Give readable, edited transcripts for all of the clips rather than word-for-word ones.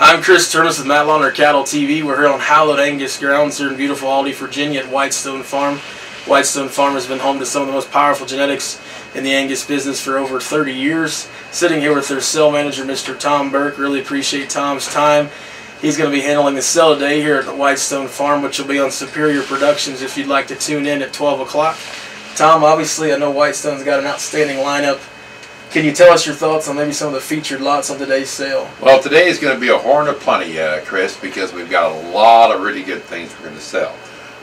I'm Chris Terembes with Lautner Cattle TV. We're here on hallowed Angus grounds here in beautiful Aldie, Virginia at Whitestone Farm. Whitestone Farm has been home to some of the most powerful genetics in the Angus business for over 30 years. Sitting here with their sale manager, Mr. Tom Burke. Really appreciate Tom's time. He's going to be handling the sale today here at the Whitestone Farm, which will be on Superior Productions if you'd like to tune in at 12 o'clock. Tom, obviously I know Whitestone's got an outstanding lineup. Can you tell us your thoughts on maybe some of the featured lots on today's sale? Well, today is going to be a horn of plenty, Chris, because we've got a lot of really good things we're going to sell.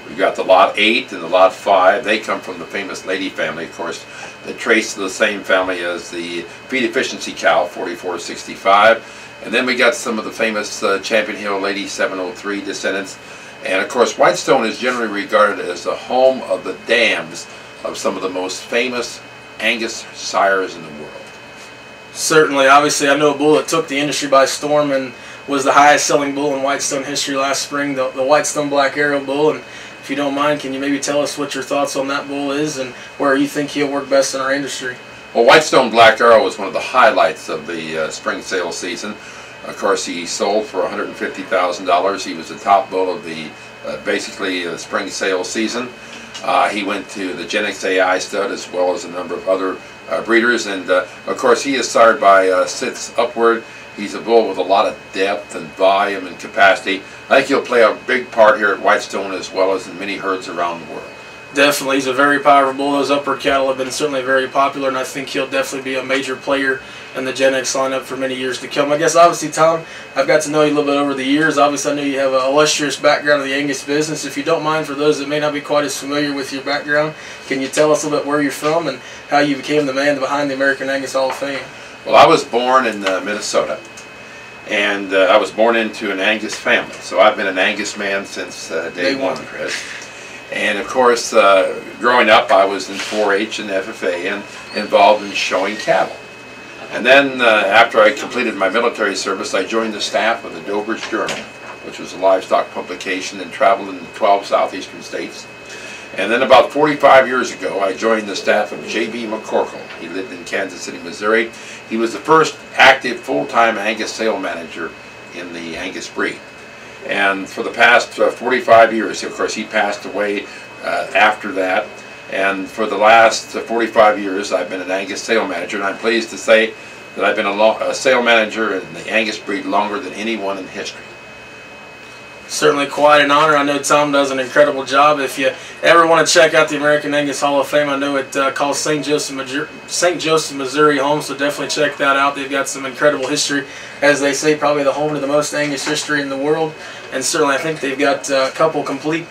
We've got the Lot 8 and the Lot 5. They come from the famous Lady family, of course. They trace to the same family as the feed efficiency cow, 4465. And then we got some of the famous Champion Hill Lady 703 descendants. And of course, Whitestone is generally regarded as the home of the dams of some of the most famous Angus sires in the world. Certainly. Obviously, I know a bull that took the industry by storm and was the highest selling bull in Whitestone history last spring, the Whitestone Black Arrow bull. And if you don't mind, can you maybe tell us what your thoughts on that bull is and where you think he'll work best in our industry? Well, Whitestone Black Arrow was one of the highlights of the spring sale season. Of course, he sold for $150,000. He was the top bull of the basically the spring sale season. He went to the Genix AI stud as well as a number of other breeders, and of course he is sired by Sits Upward. He's a bull with a lot of depth and volume and capacity. I think he'll play a big part here at Whitestone as well as in many herds around the world. Definitely, he's a very powerful bull. Those upward cattle have been certainly very popular, and I think he'll definitely be a major player in the Gen X lineup for many years to come. I guess, obviously, Tom, I've got to know you a little bit over the years. Obviously, I know you have an illustrious background in the Angus business. If you don't mind, for those that may not be quite as familiar with your background, can you tell us a little bit where you're from and how you became the man behind the American Angus Hall of Fame? Well, I was born in Minnesota, and I was born into an Angus family. So I've been an Angus man since day one, Chris. And of course, growing up, I was in 4-H and FFA and involved in showing cattle. And then after I completed my military service, I joined the staff of the Dover's Journal, which was a livestock publication, and traveled in 12 southeastern states. And then about 45 years ago, I joined the staff of J.B. McCorkle. He lived in Kansas City, Missouri. He was the first active full-time Angus sale manager in the Angus breed. And for the past 45 years, of course, he passed away after that. And for the last 45 years, I've been an Angus sale manager, and I'm pleased to say that I've been a sale manager in the Angus breed longer than anyone in history. Certainly quite an honor. I know Tom does an incredible job. If you ever want to check out the American Angus Hall of Fame, I know it calls St. Joseph, Missouri home, so definitely check that out. They've got some incredible history. As they say, probably the home to the most Angus history in the world. And certainly I think they've got a couple complete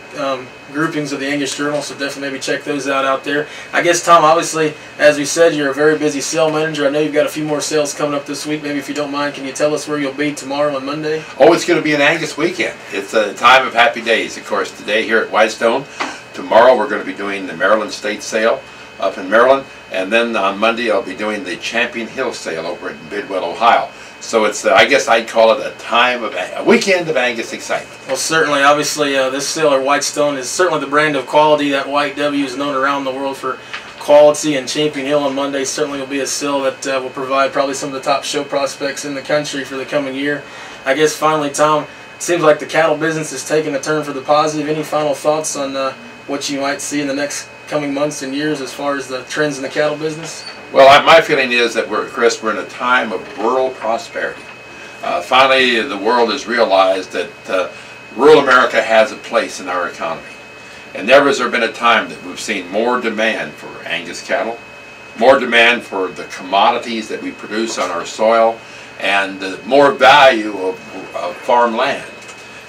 groupings of the Angus Journal, so definitely maybe check those out there. I guess, Tom, obviously, as we said, you're a very busy sale manager. I know you've got a few more sales coming up this week. Maybe if you don't mind, can you tell us where you'll be tomorrow and Monday? Oh, it's going to be an Angus weekend. It's a time of happy days. Of course, today here at Whitestone. Tomorrow we're going to be doing the Maryland State Sale up in Maryland. And then on Monday I'll be doing the Champion Hill Sale over in Bidwell, Ohio. So it's, I guess I'd call it a weekend of Angus excitement. Well, certainly, obviously, this sale at Whitestone is certainly the brand of quality that White W is known around the world for quality, and Champion Hill on Monday certainly will be a sale that will provide probably some of the top show prospects in the country for the coming year. I guess finally, Tom, it seems like the cattle business is taking a turn for the positive. Any final thoughts on what you might see in the next coming months and years as far as the trends in the cattle business? Well, my feeling is that Chris, we're in a time of rural prosperity. Finally, the world has realized that rural America has a place in our economy. And never has there been a time that we've seen more demand for Angus cattle, more demand for the commodities that we produce on our soil, and more value of farmland.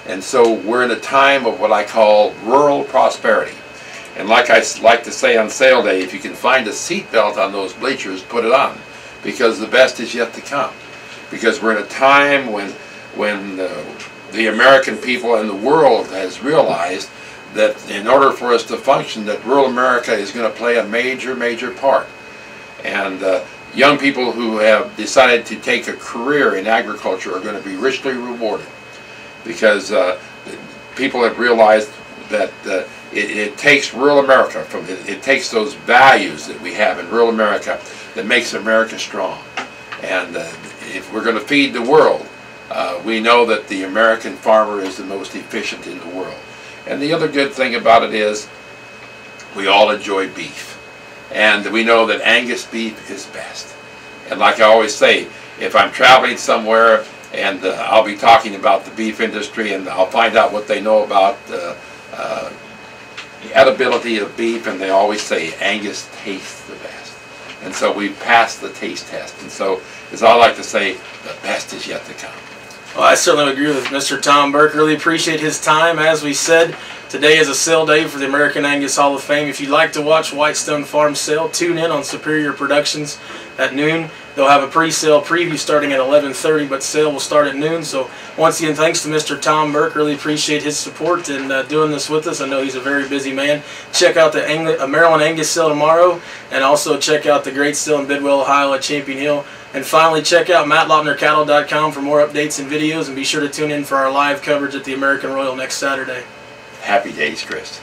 And so we're in a time of what I call rural prosperity. And like I like to say on sale day, if you can find a seatbelt on those bleachers, put it on, because the best is yet to come. Because we're in a time when the American people and the world has realized that in order for us to function, that rural America is going to play a major part. And young people who have decided to take a career in agriculture are going to be richly rewarded, because people have realized that it takes rural America it takes those values that we have in rural America that makes America strong. And if we're going to feed the world, We know that the American farmer is the most efficient in the world. And the other good thing about it is we all enjoy beef. And we know that Angus beef is best. And like I always say, if I'm traveling somewhere and I'll be talking about the beef industry and I'll find out what they know about the edibility of beef, and they always say Angus tastes the best. And so we've passed the taste test. And so, as I like to say, the best is yet to come. Well, I certainly agree with Mr. Tom Burke. Really appreciate his time. As we said, today is a sale day for the American Angus Hall of Fame. If you'd like to watch Whitestone Farm sale, tune in on Superior Productions at noon. They'll have a pre-sale preview starting at 11:30, but sale will start at noon. So once again, thanks to Mr. Tom Burke. Really appreciate his support and doing this with us. I know he's a very busy man. Check out the Maryland Angus sale tomorrow, and also check out the great sale in Bidwell, Ohio at Champion Hill. And finally, check out MattLautnerCattle.com for more updates and videos, and be sure to tune in for our live coverage at the American Royal next Saturday. Happy days, Chris.